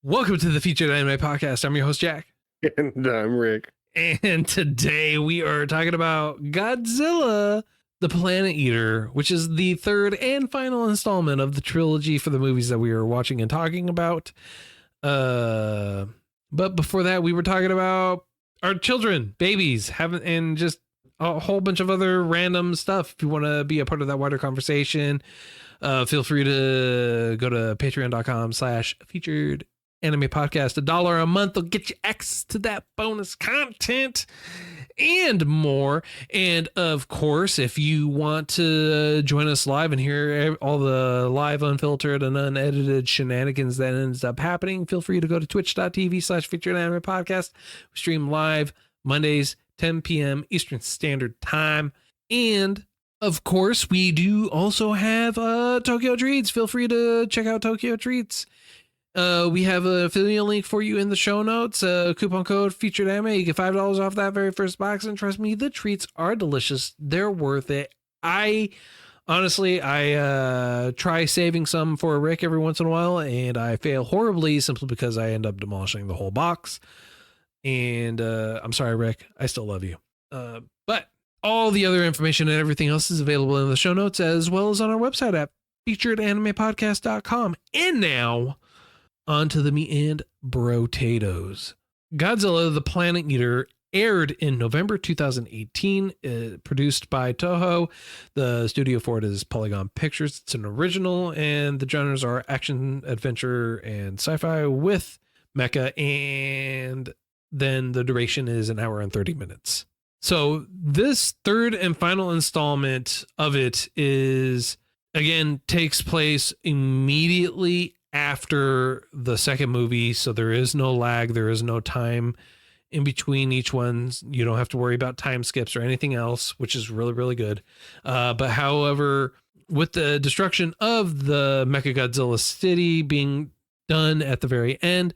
Welcome to the Featured Anime Podcast. I'm your host, Jack. And I'm Rick. And today we are talking about Godzilla, the Planet Eater, which is the third and final installment of the trilogy for the movies that we are watching and talking about. But before that, we were talking about our children, babies, and just a whole bunch of other random stuff. If you want to be a part of that wider conversation, feel free to go to patreon.com/featured anime podcast. $1 a month will get you access to that bonus content and more. And of course, if you want to join us live and hear all the live, unfiltered, and unedited shenanigans that ends up happening, feel free to go to twitch.tv/featured anime podcast. We stream live Mondays, 10 p.m. Eastern Standard Time. And of course, we do also have Tokyo Treats. Feel free to check out Tokyo Treats. We have an affiliate link for you in the show notes. Coupon code Featured Anime. You get $5 off that very first box. And trust me, the treats are delicious. They're worth it. I try saving some for Rick every once in a while, and I fail horribly simply because I end up demolishing the whole box. And I'm sorry, Rick. I still love you. But all the other information and everything else is available in the show notes, as well as on our website at featuredanimepodcast.com. And now, on to the meat and brotatoes. Godzilla, the Planet Eater aired in November 2018, produced by Toho. The studio for it is Polygon Pictures. It's an original, and the genres are action, adventure, and sci-fi with mecha, and then the duration is 1 hour and 30 minutes. So this third and final installment of it takes place immediately after the second movie, so there is no lag, there is no time in between each one. You don't have to worry about time skips or anything else, which is really, really good. But however, with the destruction of the Mechagodzilla city being done at the very end,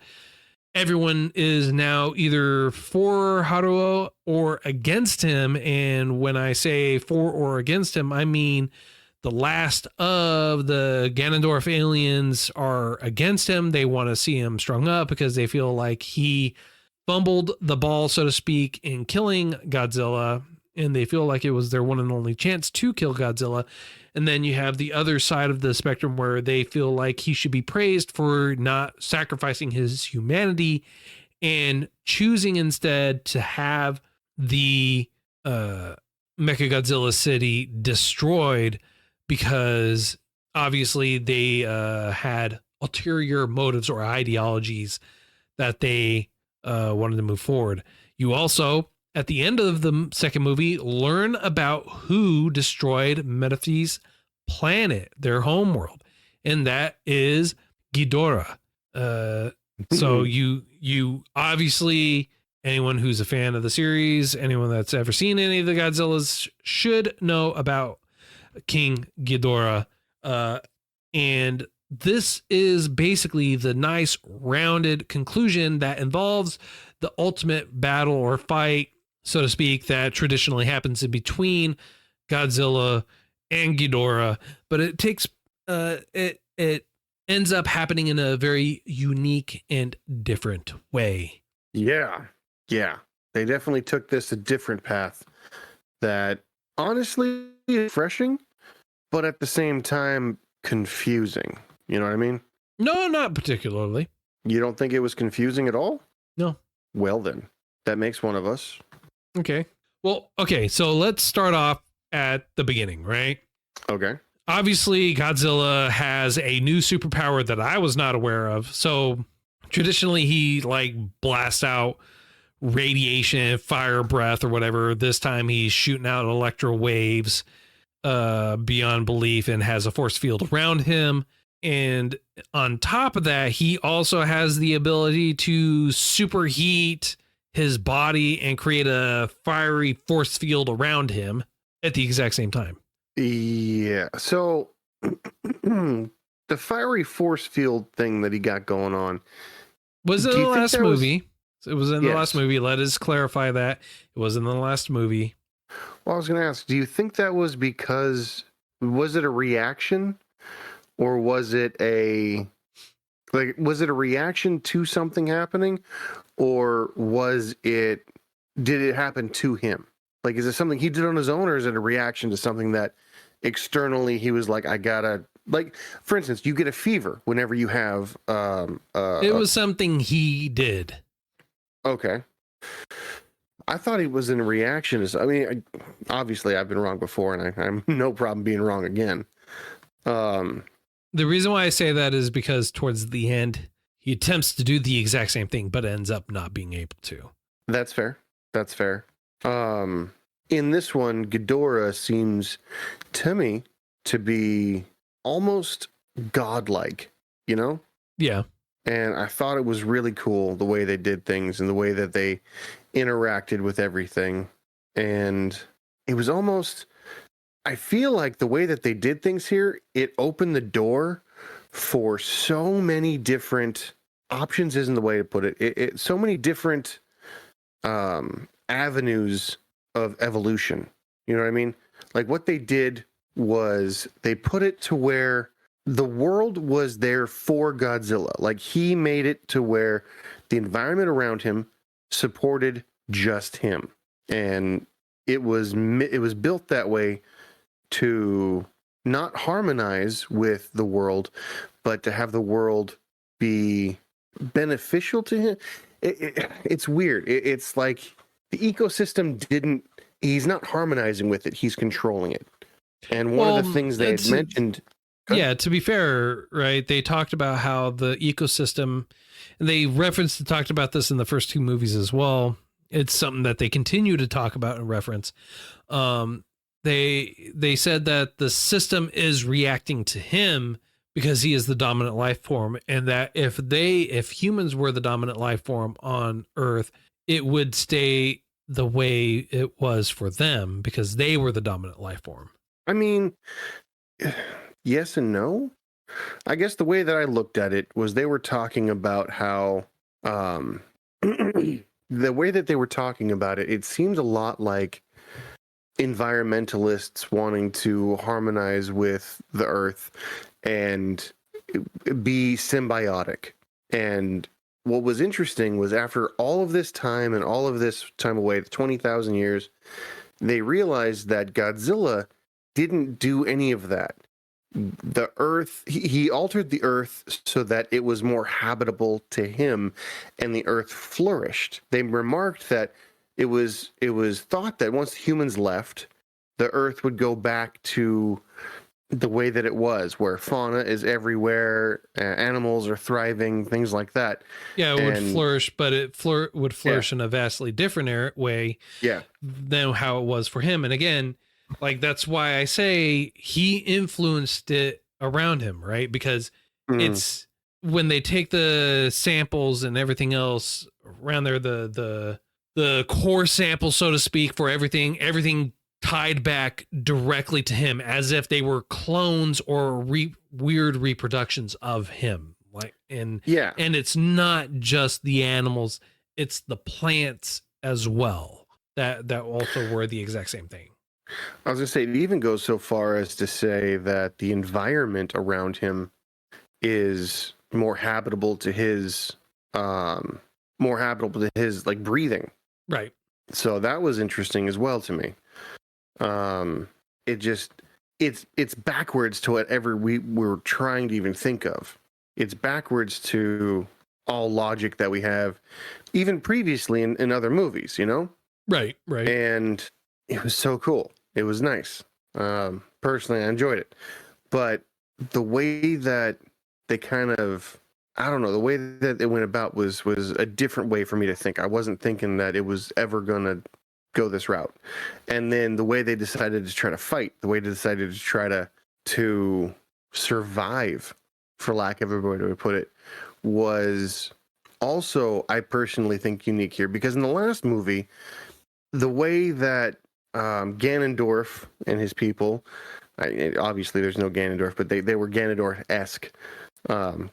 everyone is now either for Haruo or against him. And when I say for or against him, I mean the last of the Ganondorf aliens are against him. They want to see him strung up because they feel like he fumbled the ball, so to speak, in killing Godzilla. And they feel like it was their one and only chance to kill Godzilla. And then you have the other side of the spectrum where they feel like he should be praised for not sacrificing his humanity and choosing instead to have the Mechagodzilla city destroyed, because obviously they had ulterior motives or ideologies that they wanted to move forward. You also, at the end of the second movie, learn about who destroyed Metaphy's planet, their homeworld, and that is Ghidorah. So you obviously, anyone who's a fan of the series, anyone that's ever seen any of the Godzillas should know about King Ghidorah. And this is basically the nice rounded conclusion that involves the ultimate battle or fight, so to speak, that traditionally happens in between Godzilla and Ghidorah, but it takes it ends up happening in a very unique and different way. Yeah. They definitely took this a different path that honestly is refreshing, but at the same time confusing. You know what I mean? No, not particularly. You don't think it was confusing at all? No. Well then, that makes one of us. Okay. Well, okay, so let's start off at the beginning, right? Okay. Obviously, Godzilla has a new superpower that I was not aware of. So traditionally, he blasts out radiation, fire breath, or whatever. This time, he's shooting out electro waves beyond belief and has a force field around him. And on top of that, he also has the ability to superheat his body and create a fiery force field around him at the exact same time. Yeah. So the fiery force field thing that he got going on was in the last movie. It was in the last movie. Let us clarify that. It was in the last movie. Well, I was going to ask, do you think that was because, was it a reaction or was it a Like, was it a reaction to something happening, or did it happen to him? Like, is it something he did on his own, or is it a reaction to something that externally he was like, I gotta, like, for instance, you get a fever whenever you have, It was something he did. okay. I thought it was in a reaction. I mean, obviously I've been wrong before, and I'm no problem being wrong again. The reason why I say that is because towards the end, he attempts to do the exact same thing, but ends up not being able to. That's fair. That's fair. In this one, Ghidorah seems to me to be almost godlike, you know? Yeah. And I thought it was really cool the way they did things and the way that they interacted with everything. And it was almost, I feel like the way that they did things here, it opened the door for so many different options, isn't the way to put it. So many different avenues of evolution. You know what I mean? Like, what they did was they put it to where the world was there for Godzilla. Like, he made it to where the environment around him supported just him. And it was built that way to not harmonize with the world, but to have the world be beneficial to him. It's weird. It's like the ecosystem he's not harmonizing with it, he's controlling it. And one of the things they had mentioned. Yeah, to be fair, right? They talked about how the ecosystem, and they talked about this in the first two movies as well. It's something that they continue to talk about and reference. They said that the system is reacting to him because he is the dominant life form, and that if humans were the dominant life form on Earth, it would stay the way it was for them because they were the dominant life form. I mean, yes and no. I guess the way that I looked at it was they were talking about how the way that they were talking about it seemed a lot like environmentalists wanting to harmonize with the earth and be symbiotic. And what was interesting was after all of this time and all of this time away, the 20,000 years, they realized that Godzilla didn't do any of that. The earth, he altered the earth so that it was more habitable to him, and the earth flourished. They remarked that it was thought that once humans left, the earth would go back to the way that it was, where fauna is everywhere, animals are thriving, things like that. Yeah, it would flourish, but it would flourish in a vastly different way than how it was for him. And again, like, that's why I say he influenced it around him, right? Because it's when they take the samples and everything else around there, the core sample, so to speak, for everything tied back directly to him as if they were clones or weird reproductions of him. Like, and it's not just the animals, it's the plants as well that also were the exact same thing. I was gonna say, it even goes so far as to say that the environment around him is more habitable to his like breathing. Right. So that was interesting as well to me. It's backwards to whatever we were trying to even think of. It's backwards to all logic that we have, even previously in other movies, you know? Right. And it was so cool. It was nice. Personally, I enjoyed it. But the way that they kind of, I don't know, the way that it went about was a different way for me to think. I wasn't thinking that it was ever going to go this route. And then the way they decided to try to fight, the way they decided to try to survive, for lack of a better way to put it, was also, I personally think, unique here. Because in the last movie, the way that Ganondorf and his people, obviously there's no Ganondorf, but they were Ganondorf-esque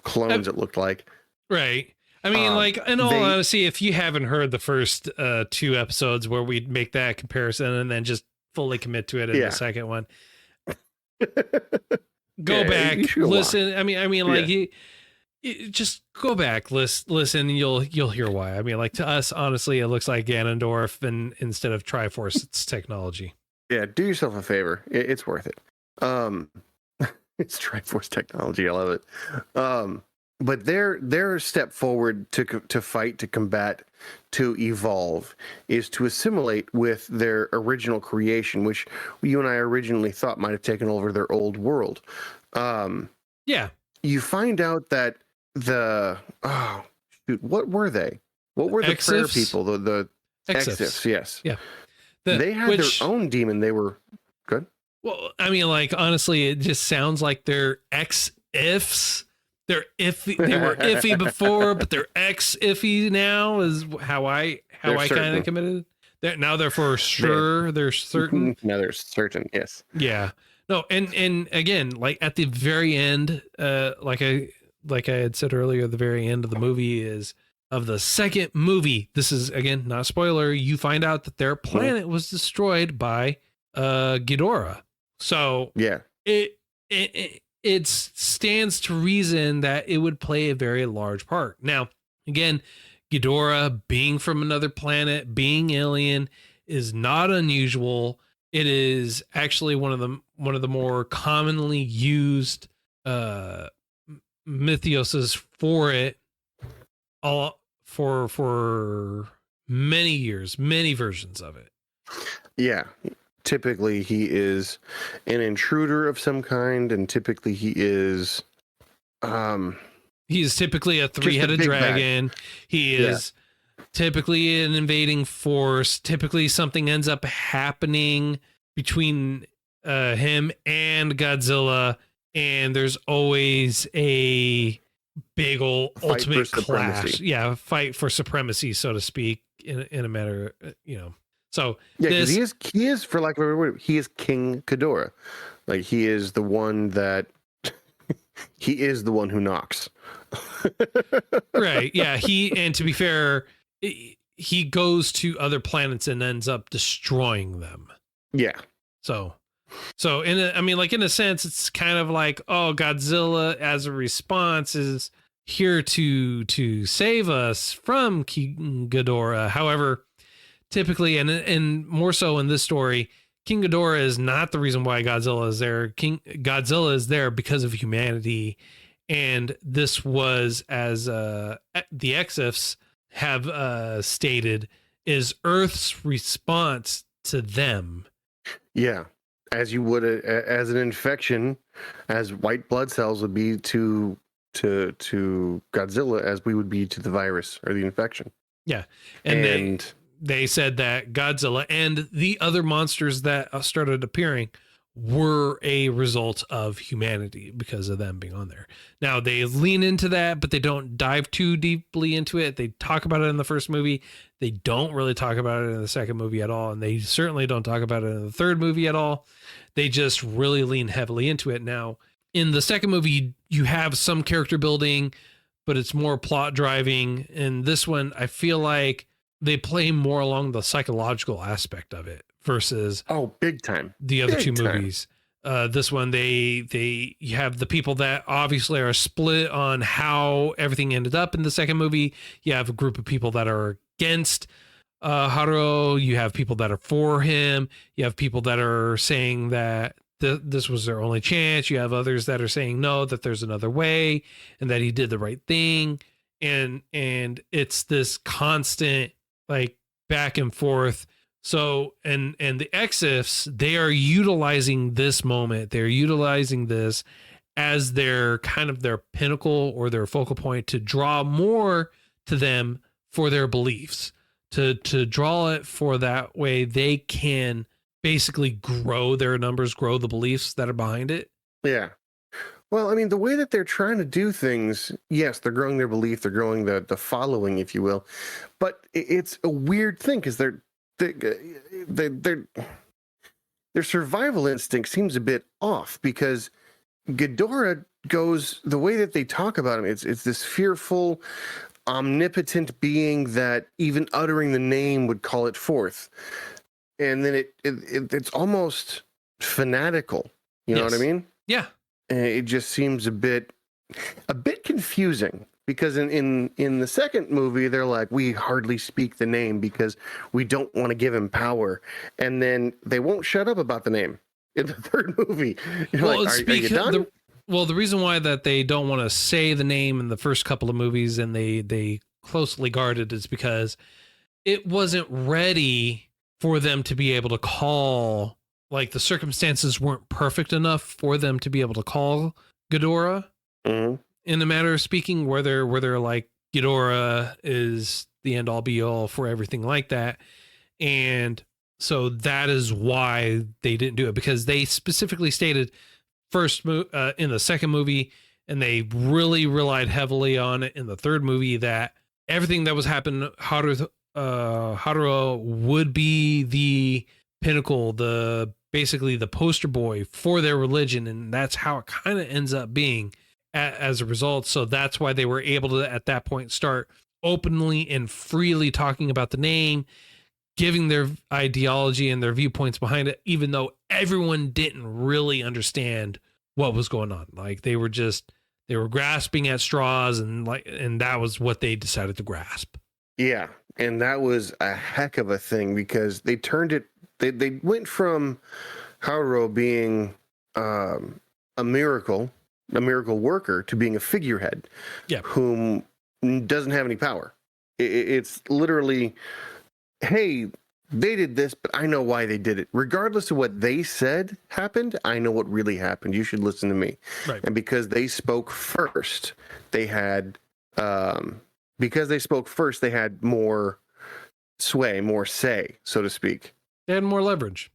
clones, it looked like. Right. I mean, like, in all honesty, if you haven't heard the first two episodes where we make that comparison and then just fully commit to it in the second one, go back, listen. I mean, like, just go back, listen, you'll hear why. I mean, like to us, honestly, it looks like Ganondorf, and instead of Triforce, it's technology. Yeah, do yourself a favor. It's worth it. Um, it's Triforce technology. I love it. But their step forward to fight, to combat, to evolve is to assimilate with their original creation, which you and I originally thought might have taken over their old world. Yeah. You find out that what were they? What were the prayer Exifs? people? The Exifs. Exifs, yes. Yeah. They had their own demon. They were good. Well, I mean, like honestly, it just sounds like they're X-ifs. They're iffy. They were iffy before, but they're X-iffy now. Is how I kind of committed. Now they're for sure. They're certain. Now they're certain. Yes. Yeah. No. And again, like at the very end, like I had said earlier, the very end of the movie is of the second movie. This is again not a spoiler. You find out that their planet was destroyed by Ghidorah. So yeah, it stands to reason that it would play a very large part. Now, again, Ghidorah being from another planet, being alien is not unusual. It is actually one of the more commonly used mythoses for it, all for many years, many versions of it. Yeah. Typically he is an intruder of some kind, and typically he is typically a three-headed dragon. He is typically an invading force. Typically something ends up happening between him and Godzilla, and there's always a big old ultimate clash. Yeah, fight for supremacy, so to speak, in a matter, So yeah, because he is for lack of a better word, he is King Ghidorah. Like he is the one that he is the one who knocks. Right. Yeah. And to be fair, he goes to other planets and ends up destroying them. Yeah. So in a sense, it's kind of like, oh, Godzilla as a response is here to save us from King Ghidorah. However, typically, and more so in this story, King Ghidorah is not the reason why Godzilla is there. Godzilla is there because of humanity, and this was, as the Exifs have stated, is Earth's response to them. Yeah, as you would as an infection, as white blood cells would be to Godzilla, as we would be to the virus or the infection. Yeah, and they said that Godzilla and the other monsters that started appearing were a result of humanity because of them being on there. Now they lean into that, but they don't dive too deeply into it. They talk about it in the first movie. They don't really talk about it in the second movie at all. And they certainly don't talk about it in the third movie at all. They just really lean heavily into it. Now in the second movie, you have some character building, but it's more plot driving. And this one, I feel like they play more along the psychological aspect of it versus big time the other two movies. This one, you have the people that obviously are split on how everything ended up in the second movie. You have a group of people that are against Haruo. You have people that are for him. You have people that are saying that this was their only chance. You have others that are saying no, that there's another way and that he did the right thing. And it's this constant like back and forth. So, and the Exifs, they are utilizing this moment. They're utilizing this as their kind of their pinnacle or their focal point to draw more to them for their beliefs, to draw it for that way they can basically grow their numbers, grow the beliefs that are behind it. Yeah. Well, I mean, the way that they're trying to do things, yes, they're growing their belief, they're growing the following, if you will, but it's a weird thing because their survival instinct seems a bit off because Ghidorah goes the way that they talk about him. It's this fearful, omnipotent being that even uttering the name would call it forth, and then it's almost fanatical. You know what I mean? Yeah. It just seems a bit a bit confusing because in the second movie they're like, we hardly speak the name because we don't want to give him power, and then they won't shut up about the name in the third movie. You're Well, like, it's are you done? the reason why that they don't want to say the name in the first couple of movies and they closely guard it is because it wasn't ready for them to be able to call, like the circumstances weren't perfect enough for them to be able to call Ghidorah. Mm-hmm. In the matter of speaking, where they're like, Ghidorah is the end all be all for everything like that. And so that is why they didn't do it, because they specifically stated in the second movie, and they really relied heavily on it in the third movie, that everything that was happening, Haruo would be the pinnacle, basically the poster boy for their religion. And that's how it kind of ends up being as a result. So that's why they were able to, at that point, start openly and freely talking about the name, giving their ideology and their viewpoints behind it, even though everyone didn't really understand what was going on. Like they were grasping at straws, and that was what they decided to grasp. Yeah. And that was a heck of a thing because they turned it, they went from Haruo being a miracle worker to being a figurehead, whom doesn't have any power. It's literally, hey, they did this, but I know why they did it. Regardless of what they said happened, I know what really happened. You should listen to me. Right. And because they spoke first, they had more sway, more say, so to speak. They had more leverage.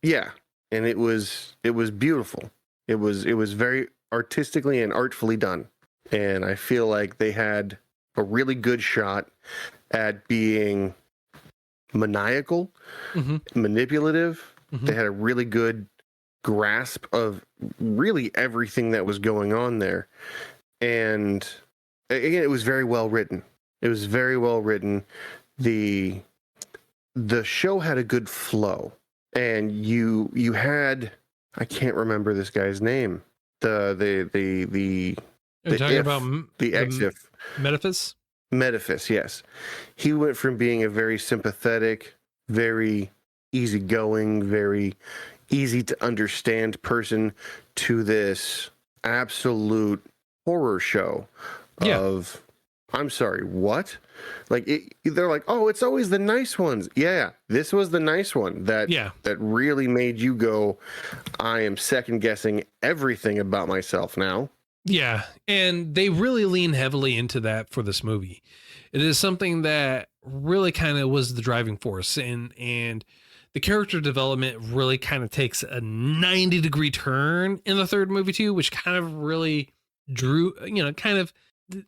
Yeah. And it was beautiful. It was very artistically and artfully done. And I feel like they had a really good shot at being maniacal, manipulative. They had a really good grasp of really everything that was going on there. And again, it was very well written. The show had a good flow, and you had, I can't remember this guy's name. The ex-if. Metaphys, yes. He went from being a very sympathetic, very easygoing, very easy to understand person to this absolute horror show of, I'm sorry, what? Like they're like, oh, it's always the nice ones. Yeah, this was the nice one that really made you go, I am second guessing everything about myself now. Yeah, and they really lean heavily into that for this movie. It is something that really kind of was the driving force, and the character development really kind of takes a 90-degree turn in the third movie too, which kind of really drew,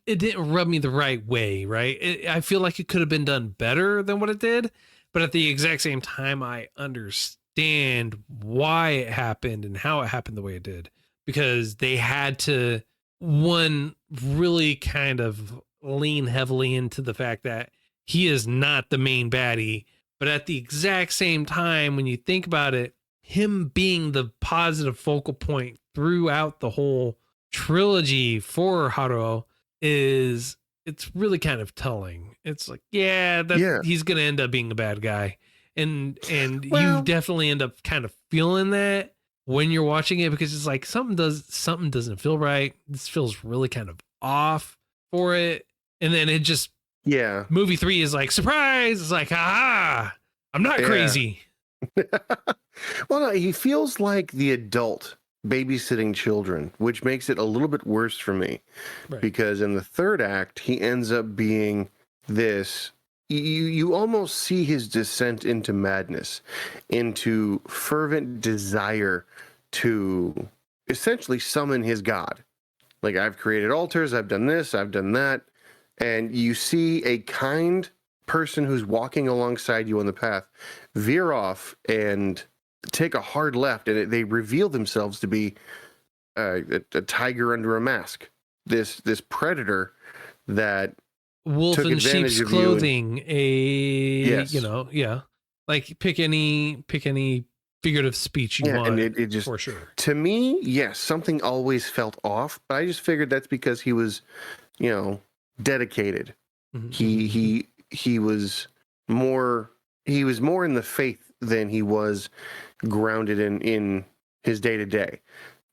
it didn't rub me the right way, right? I feel like it could have been done better than what it did, but at the exact same time, I understand why it happened and how it happened the way it did. Because they had to, one, really kind of lean heavily into the fact that he is not the main baddie. But at the exact same time, when you think about it, him being the positive focal point throughout the whole trilogy for Haruo it's really kind of telling. It's like, he's going to end up being a bad guy. And you definitely end up kind of feeling that when you're watching it, because it's like something doesn't feel right. This feels really kind of off for it. And then it just, movie 3 is like, surprise. It's like, aha, I'm not crazy. Well, no, he feels like the adult babysitting children, which makes it a little bit worse for me. Right. Because in the third act, he ends up being this, you almost see his descent into madness, into fervent desire to essentially summon his god. Like, I've created altars, I've done this, I've done that. And you see a kind person who's walking alongside you on the path veer off and take a hard left, and they reveal themselves to be a tiger under a mask. This predator that wolf in sheep's clothing. Like pick any figurative speech you want, and it just, for sure. to me, yes, something always felt off, but I just figured that's because he was, dedicated. Mm-hmm. He was more in the faith than he was grounded in his day to day,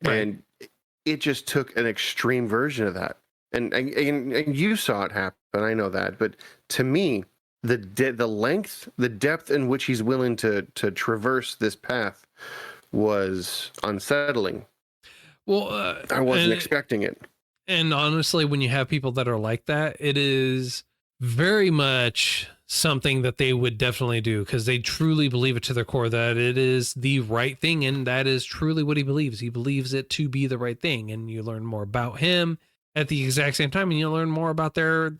and it just took an extreme version of that. And you saw it happen. I know that, but to me, the length, the depth in which he's willing to traverse this path was unsettling. Well, I wasn't expecting it. And honestly, when you have people that are like that, it is very much something that they would definitely do, because they truly believe it to their core that it is the right thing. And that is truly what he believes. He believes it to be the right thing. And you learn more about him at the exact same time, and you learn more about their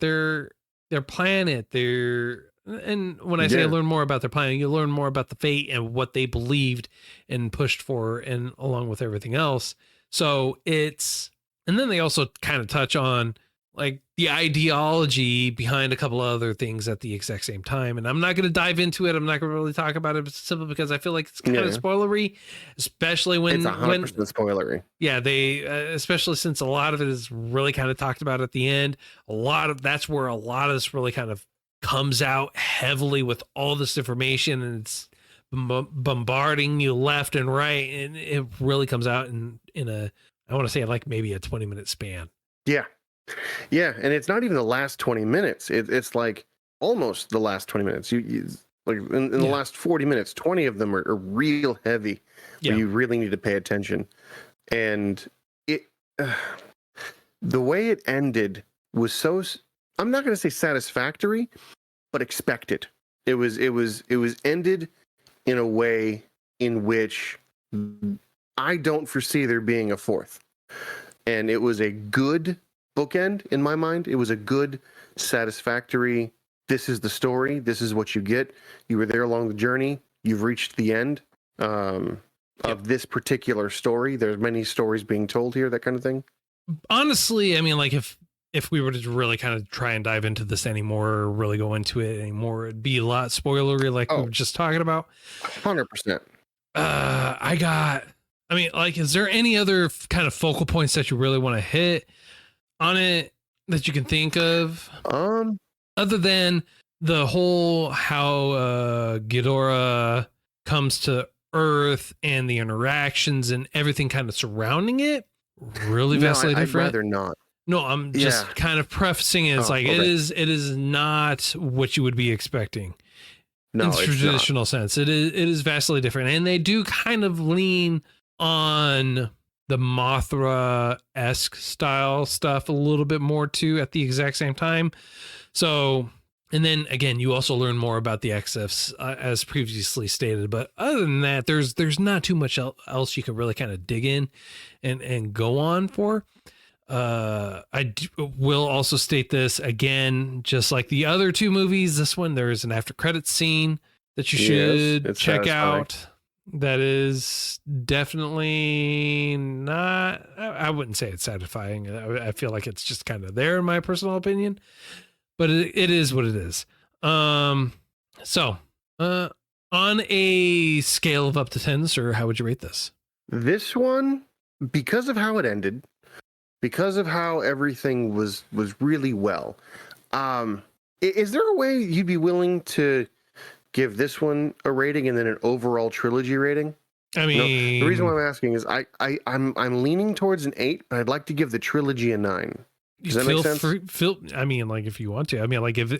planet, and when I say learn more about their planet, you learn more about the fate and what they believed and pushed for, and along with everything else. So and then they also kind of touch on like the ideology behind a couple of other things at the exact same time. And I'm not going to dive into it. I'm not going to really talk about it, simply because I feel like it's kind of spoilery, especially when it's 100% spoilery. Yeah, they especially since a lot of it is really kind of talked about at the end. That's where a lot of this really kind of comes out heavily with all this information, and it's bombarding you left and right, and it really comes out in a, I want to say, like maybe a 20-minute span. Yeah. And it's not even the last 20 minutes. It's like almost the last 20 minutes. You like in the last 40 minutes, 20 of them are real heavy. Yeah. You really need to pay attention. And the way it ended was so, I'm not going to say satisfactory, but expected. It was ended in a way in which I don't foresee there being a fourth. And it was a good bookend in my mind. It was a good, satisfactory, this is the story, this is what you get. You were there along the journey. You've reached the end of this particular story. There's many stories being told here, that kind of thing. Honestly, I mean, like if we were to really kind of try and dive into this anymore, or really go into it anymore, it'd be a lot spoilery, like we were just talking about. 100%. I mean, like, is there any other kind of focal points that you really want to hit on it that you can think of? Other than the whole how Ghidorah comes to Earth and the interactions and everything kind of surrounding it, really vastly different. I'd rather not. No, I'm just kind of prefacing it. It's it is not what you would be expecting. No, in traditional sense. It is vastly different. And they do kind of lean on the Mothra-esque style stuff a little bit more too at the exact same time. So, and then again, you also learn more about the XFs as previously stated. But other than that, there's not too much else you can really kind of dig in and go on for. Will also state this again, just like the other two movies, this one, there is an after credits scene that you should check out. That is definitely not, I wouldn't say it's satisfying. I feel like it's just kind of there in my personal opinion, but it is what it is. So on a scale of up to 10, sir, how would you rate this? This one, because of how it ended, because of how everything was really well, is there a way you'd be willing to give this one a rating and then an overall trilogy rating? I mean, the reason why I'm asking is I'm leaning towards an 8, but I'd like to give the trilogy a 9. Does that make sense? I mean, like, if you want to, I mean, like, if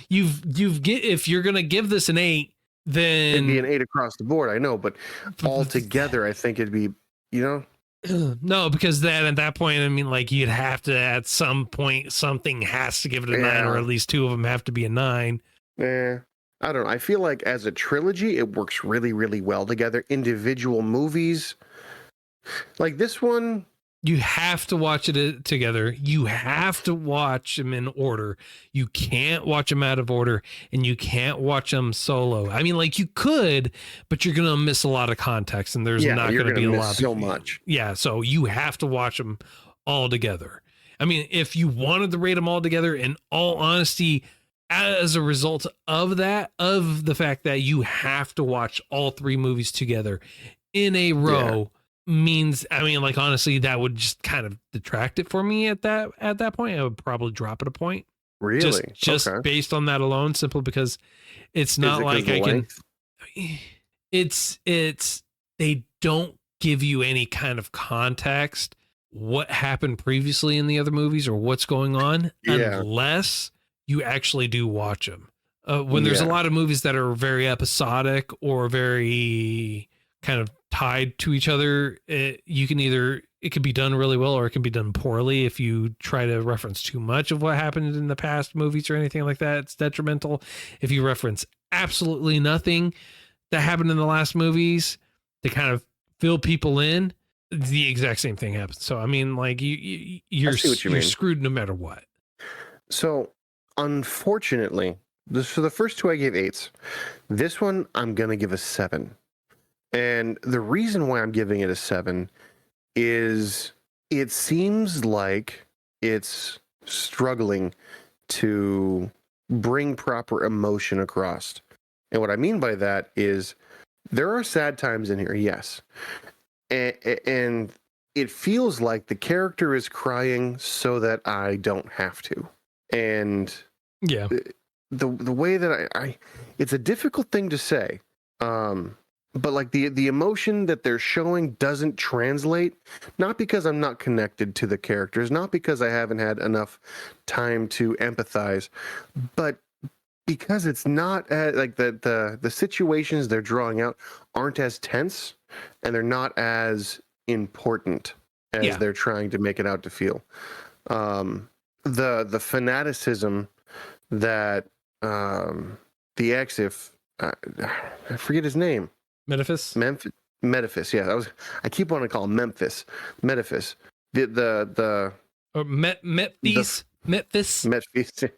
if you're gonna give this an 8, then it'd be an 8 across the board. I know, but altogether, I think it'd be, No, because then at that point, I mean, like, you'd have to, at some point, something has to give it a 9, or at least two of them have to be a 9. Yeah. I don't know. I feel like as a trilogy, it works really, really well together. Individual movies, like this one, you have to watch it together. You have to watch them in order. You can't watch them out of order, and you can't watch them solo. I mean, like, you could, but you're gonna miss a lot of context, and there's not gonna be a lot. So much. Yeah, so you have to watch them all together. I mean, if you wanted to rate them all together, in all honesty, as a result of that, of the fact that you have to watch all three movies together in a row, means, I mean, like, honestly, that would just kind of detract it for me at that point. I would probably drop it a point. Really? Just Okay. based on that alone, simply because it's Is not it 'cause like the I can. length? It's they don't give you any kind of context what happened previously in the other movies or what's going on Yeah. unless you actually do watch them. When there's a Yeah. lot of movies that are very episodic or very kind of tied to each other, you can either, it can be done really well or it can be done poorly. If you try to reference too much of what happened in the past movies or anything like that, it's detrimental. If you reference absolutely nothing that happened in the last movies to kind of fill people in, the exact same thing happens. So I mean, like, you're see what you you're mean. screwed no matter what. So, unfortunately, for the first two I gave 8s. This one I'm gonna give a 7. And the reason why I'm giving it a 7 is it seems like it's struggling to bring proper emotion across. And what I mean by that is there are sad times in here, yes. And it feels like the character is crying so that I don't have to. And Yeah. the way that I it's a difficult thing to say. But like the emotion that they're showing doesn't translate, not because I'm not connected to the characters, not because I haven't had enough time to empathize, but because it's not like the situations they're drawing out aren't as tense and they're not as important as they're trying to make it out to feel. The fanaticism that the ex, if I forget his name, Metaphys. Metaphys. Yeah, I keep wanting to call him Memphis. Metaphys. Metaphys. Metaphys.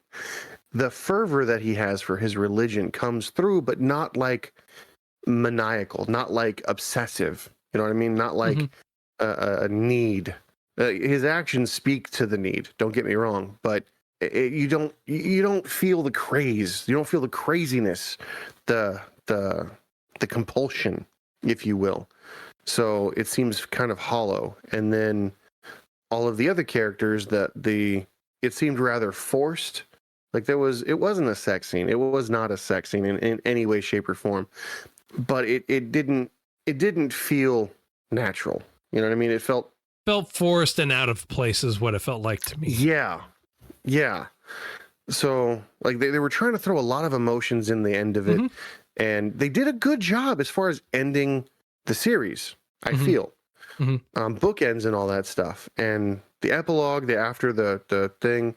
The fervor that he has for his religion comes through, but not like maniacal, not like obsessive. You know what I mean? Not like a need. His actions speak to the need. Don't get me wrong, but you don't feel the craze. You don't feel the craziness, the compulsion, if you will. So it seems kind of hollow. And then all of the other characters, it seemed rather forced. Like it wasn't a sex scene. It was not a sex scene in any way, shape, or form. But it didn't feel natural. You know what I mean? It felt forced and out of place is what it felt like to me. Yeah. So like they were trying to throw a lot of emotions in the end of it. And they did a good job as far as ending the series, I feel. Bookends and all that stuff. And the epilogue, after the thing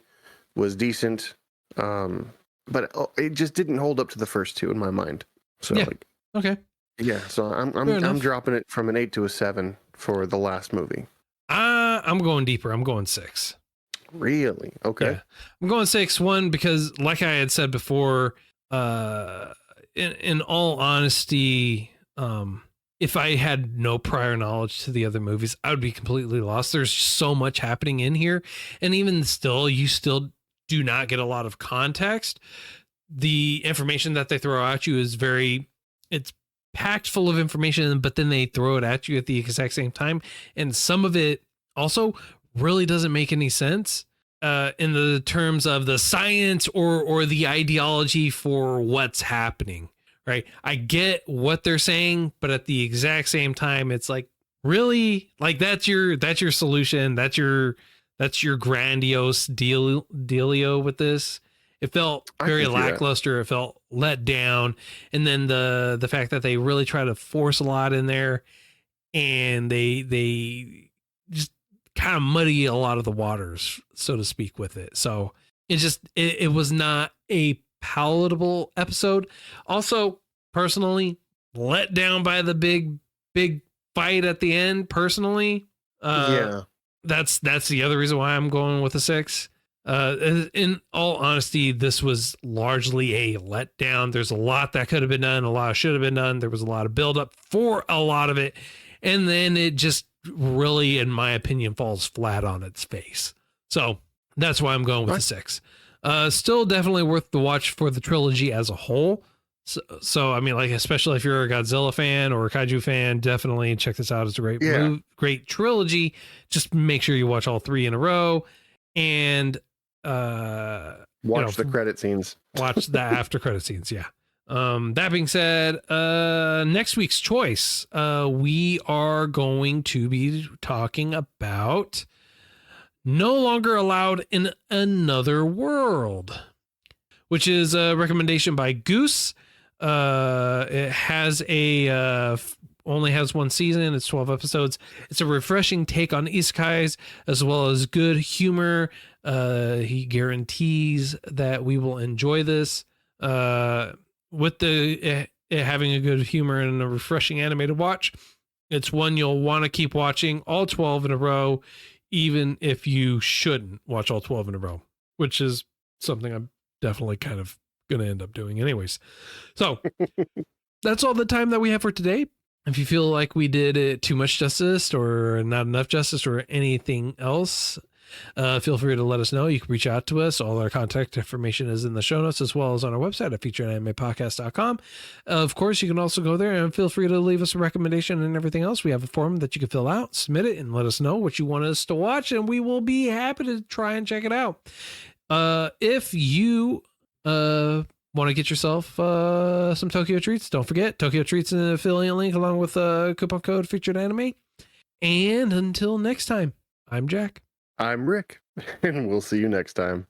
was decent. But it just didn't hold up to the first two in my mind. So okay. Yeah, so I'm dropping it from an 8 to a 7 for the last movie. I'm going deeper. I'm going 6. Really? Okay. Yeah. I'm going 6. One, because like I had said before, in all honesty, if I had no prior knowledge to the other movies, I would be completely lost. There's so much happening in here. And even still, you still do not get a lot of context. The information that they throw at you is it's packed full of information, but then they throw it at you at the exact same time. And some of it also really doesn't make any sense in the terms of the science or the ideology for what's happening. Right. I get what they're saying, but at the exact same time, it's like, really? Like that's your solution. That's your grandiose dealio with this. It felt very lackluster. It felt let down. And then the fact that they really try to force a lot in there and they just kind of muddy a lot of the waters, so to speak, with it. So it was not a palatable episode. Also, personally, let down by the big fight at the end. Personally, that's the other reason why I'm going with a 6. In all honesty, this was largely a letdown. There's a lot that could have been done, a lot should have been done. There was a lot of buildup for a lot of it, and then it just really, in my opinion, falls flat on its face. So that's why I'm going with a 6. Still definitely worth the watch for the trilogy as a whole. So I mean, like, especially if you're a Godzilla fan or a kaiju fan, definitely check this out. It's a great great trilogy. Just make sure you watch all 3 in a row, and watch the credit scenes. Watch the after credit scenes. Yeah. That being said, next week's choice, we are going to be talking about No Longer Allowed in Another World, which is a recommendation by Goose. It has only has 1 season. It's 12 episodes. It's a refreshing take on isekais as well as good humor. He guarantees that we will enjoy this. With it having a good humor and a refreshing animated watch, it's one you'll want to keep watching all 12 in a row, even if you shouldn't watch all 12 in a row, which is something I'm definitely kind of going to end up doing anyways. So that's all the time that we have for today. If you feel like we did it too much justice or not enough justice or anything else, feel free to let us know. You can reach out to us. All our contact information is in the show notes as well as on our website at featureanimepodcast.com. Of course, you can also go there and feel free to leave us a recommendation and everything else. We have a form that you can fill out, submit it, and let us know what you want us to watch, and we will be happy to try and check it out. If you want to get yourself some Tokyo Treats, don't forget Tokyo Treats in an affiliate link along with coupon code Featured Anime. And until next time, I'm Jack. I'm Rick, and we'll see you next time.